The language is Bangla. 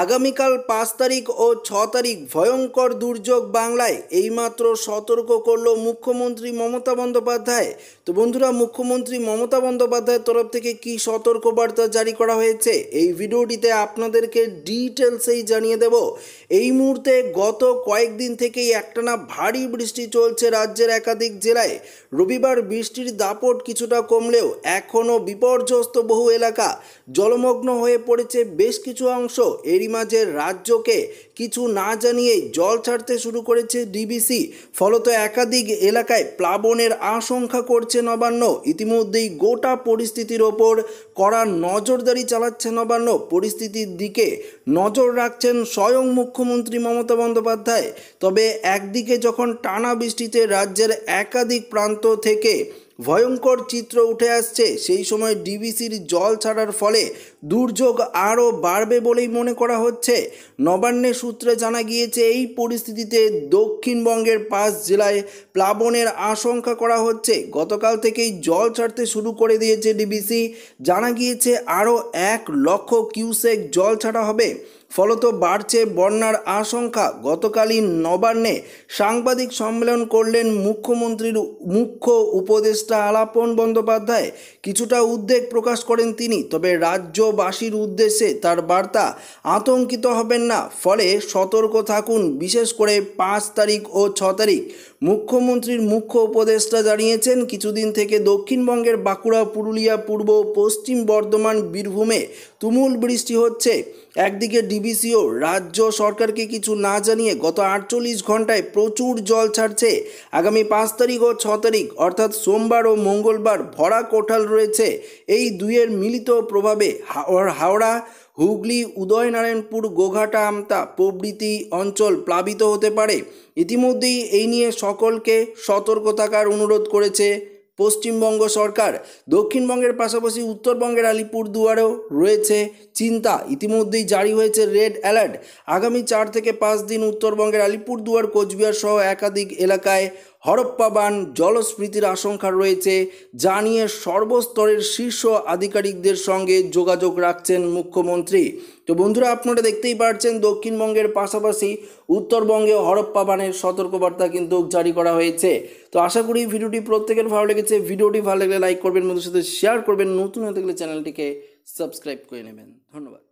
আগামীকাল 5 তারিখ ও 6 তারিখ ভয়ঙ্কর দুর্যোগ বাংলায় এইমাত্র সতর্ক করল মুখ্যমন্ত্রী মমতা বন্দ্যোপাধ্যায়। তো বন্ধুরা, মুখ্যমন্ত্রী মমতা বন্দ্যোপাধ্যায়ের তরফ থেকে কি সতর্কবার্তা জারি করা হয়েছে এই ভিডিওটিতে আপনাদেরকে ডিটেলসেই জানিয়ে দেব। এই মুহূর্তে গত কয়েকদিন থেকেই একটানা ভারী বৃষ্টি চলছে রাজ্যের একাধিক জেলায়। রবিবার বৃষ্টির দাপট কিছুটা কমলেও এখনও বিপর্যস্ত বহু এলাকা, জলমগ্ন হয়ে পড়েছে বেশ কিছু অংশ। এরই মাঝে রাজ্যকে কিছু না জানিয়েই জল ছাড়তে শুরু করেছে ডিবিসি। ফলত একাধিক এলাকায় প্লাবনের আশঙ্কা করছে নবান্ন। ইতিমধ্যেই গোটা পরিস্থিতির ওপর কড়া নজরদারি চালাচ্ছে নবান্ন। পরিস্থিতির দিকে নজর রাখছেন স্বয়ং মুখ্যমন্ত্রী মমতা বন্দ্যোপাধ্যায়। তবে একদিকে যখন টানা বৃষ্টিতে রাজ্যের একাধিক প্রান্ত থেকে ভয়ঙ্কর চিত্র উঠে আসছে, সেই সময় ডিবিসির জল ছাড়ার ফলে দুর্যোগ আরও বাড়বে বলেই মনে করা হচ্ছে। নবান্নের সূত্রে জানা গিয়েছে, এই পরিস্থিতিতে দক্ষিণবঙ্গের 5 জেলায় প্লাবনের আশঙ্কা করা হচ্ছে। গতকাল থেকেই জল ছাড়তে শুরু করে দিয়েছে ডিবিসি। জানা গিয়েছে আরও 1 লক্ষ কিউসেক জল ছাড়া হবে। ফলত বাড়ছে বন্যার আশঙ্কা। গতকালই নবান্নে সাংবাদিক সম্মেলন করলেন মুখ্যমন্ত্রীর মুখ্য উপদেষ্টা আলাপন বন্দ্যোপাধ্যায়। কিছুটা উদ্বেগ প্রকাশ করেন তিনি। তবে রাজ্যবাসীর উদ্দেশ্যে তার বার্তা, আতঙ্কিত হবেন না, ফলে সতর্ক থাকুন। বিশেষ করে 5 তারিখ ও 6 তারিখ মুখ্যমন্ত্রীর মুখ্য উপদেষ্টা জানিয়েছেন, কিছুদিন থেকে দক্ষিণবঙ্গের বাঁকুড়া, পুরুলিয়া, পূর্ব পশ্চিম বর্ধমান, বীরভূমে তুমুল বৃষ্টি হচ্ছে। একদিকে ডিবিসিও রাজ্য সরকারকে কিছু না জানিয়ে গত 48 ঘন্টায় প্রচুর জল ছাড়ছে। আগামী 5 তারিখ ও 6 তারিখ অর্থাৎ সোমবার ও মঙ্গলবার ভরা কোঠাল রয়েছে। এই দুইয়ের মিলিত প্রভাবে হাওড়া, হুগলি, উদয়নারায়ণপুর, গোঘাটা, আমতা প্রভৃতি অঞ্চল প্লাবিত হতে পারে। ইতিমধ্যেই এই নিয়ে সকলকে সতর্ক থাকার অনুরোধ করেছে পশ্চিমবঙ্গ সরকার। দক্ষিণবঙ্গের পাশাপাশি উত্তরবঙ্গের আলিপুরদুয়ারেও রয়েছে চিন্তা। ইতিমধ্যেই জারি হয়েছে রেড অ্যালার্ট। আগামী 4 থেকে 5 দিন উত্তরবঙ্গের আলিপুরদুয়ার, কোচবিহার সহ একাধিক এলাকায় হরপ্পা বান, জলস্ফীতির আশঙ্কা রয়েছে, যা নিয়ে সর্বস্তরের শীর্ষ আধিকারিকদের সঙ্গে যোগাযোগ রাখছেন মুখ্যমন্ত্রী। তো বন্ধুরা, আপনারা দেখতেই পাচ্ছেন দক্ষিণবঙ্গের পাশাপাশি উত্তরবঙ্গে হরপ্পা বানের সতর্কবার্তা কিন্তু জারি করা হয়েছে। তো আশা করি ভিডিওটি প্রত্যেকের ভালো লেগেছে। ভিডিওটি ভালো লাগলে লাইক করবেন, বন্ধুদের সাথে শেয়ার করবেন, নতুন হয়ে থাকলে চ্যানেলটিকে সাবস্ক্রাইব করে নেবেন। ধন্যবাদ।